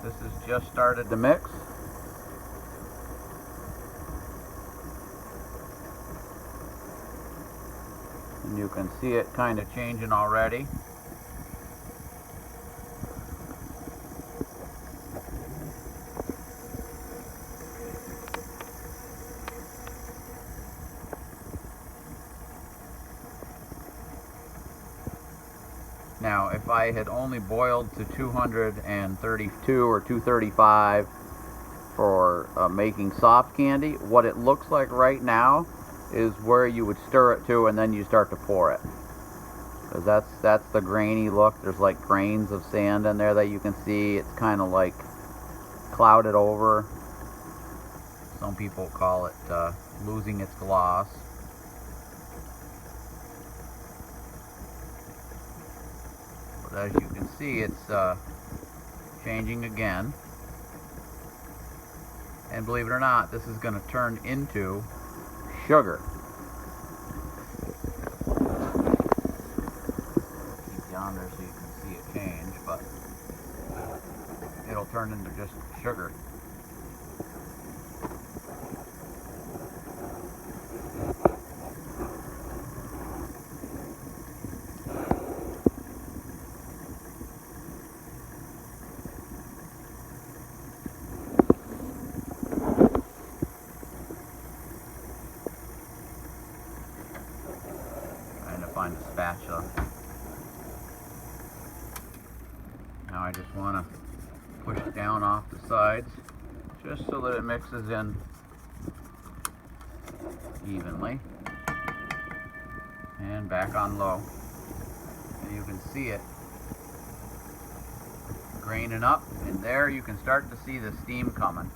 This has just started to mix. And you can see it kind of changing already. Now, if I had only boiled to 232 or 235 for making soft candy, what it looks like right now is where you would stir it to and then you start to pour it. Because that's the grainy look. There's like grains of sand in there that you can see. It's kind of like clouded over. Some people call it losing its gloss. As you can see, it's changing again, and believe it or not, this is going to turn into sugar. Keep you on there so you can see it change, but it'll turn into just sugar. Find a spatula. Now I just want to push it down off the sides just so that it mixes in evenly, and back on low, and you can see it graining up, and there you can start to see the steam coming.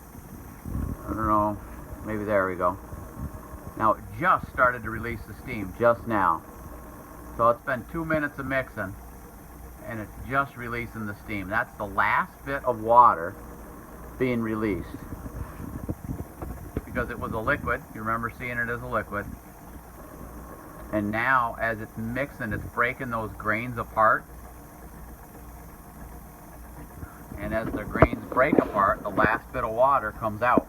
I don't know, maybe there we go. Now it just started to release the steam just now. So it's been 2 minutes of mixing, and it's just releasing the steam. That's the last bit of water being released. Because it was a liquid, you remember seeing it as a liquid. And now, as it's mixing, it's breaking those grains apart. And as the grains break apart, the last bit of water comes out.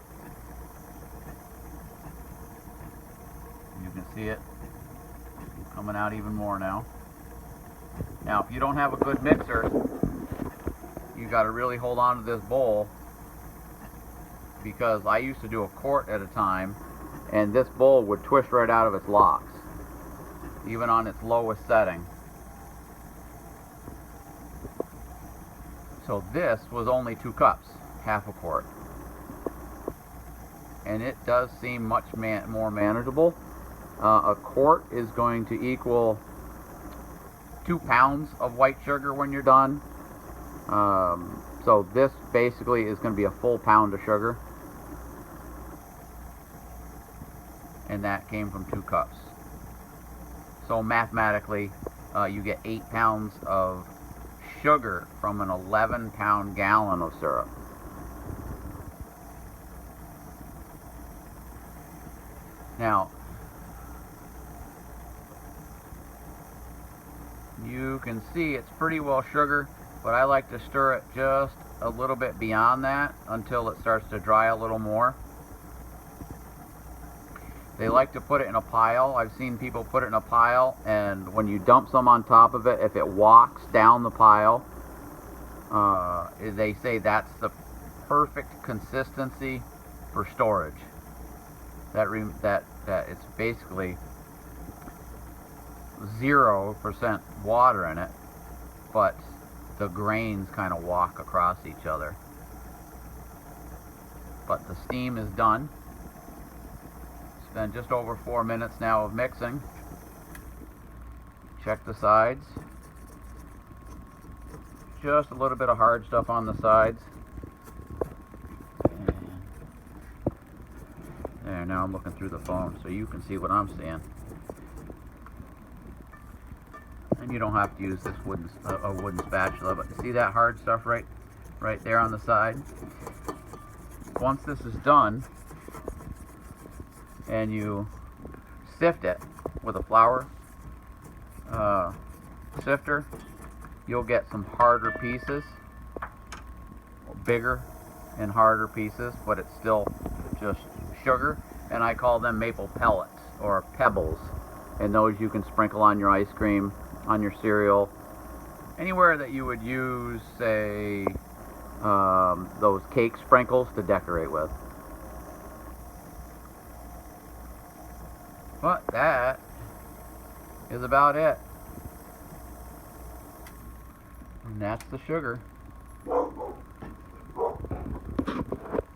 You can see it coming out even more now. Now, if you don't have a good mixer, you got to really hold on to this bowl, because I used to do a quart at a time, and this bowl would twist right out of its locks, even on its lowest setting. So this was only 2 cups, half a quart, and it does seem much more manageable. A quart is going to equal 2 pounds of white sugar when you're done. So this basically is going to be a full pound of sugar. And that came from 2 cups. So mathematically, you get 8 pounds of sugar from an 11-pound gallon of syrup. Now, you can see it's pretty well sugar, but I like to stir it just a little bit beyond that until it starts to dry a little more. They like to put it in a pile. I've seen people put it in a pile, and when you dump some on top of it, if it walks down the pile, they say that's the perfect consistency for storage. That it's basically 0% water in it, but the grains kind of walk across each other. But the steam is done. It's been just over 4 minutes now of mixing. Check the sides. Just a little bit of hard stuff on the sides. There, now I'm looking through the phone so you can see what I'm seeing. And you don't have to use this wooden spatula, but see that hard stuff right there on the side? Once this is done, and you sift it with a flour sifter, you'll get some harder pieces. bigger and harder pieces, but it's still just sugar, and I call them maple pellets or pebbles. And those you can sprinkle on your ice cream, on your cereal, anywhere that you would use, say, those cake sprinkles to decorate with. But that is about it. And that's the sugar.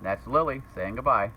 That's Lily saying goodbye.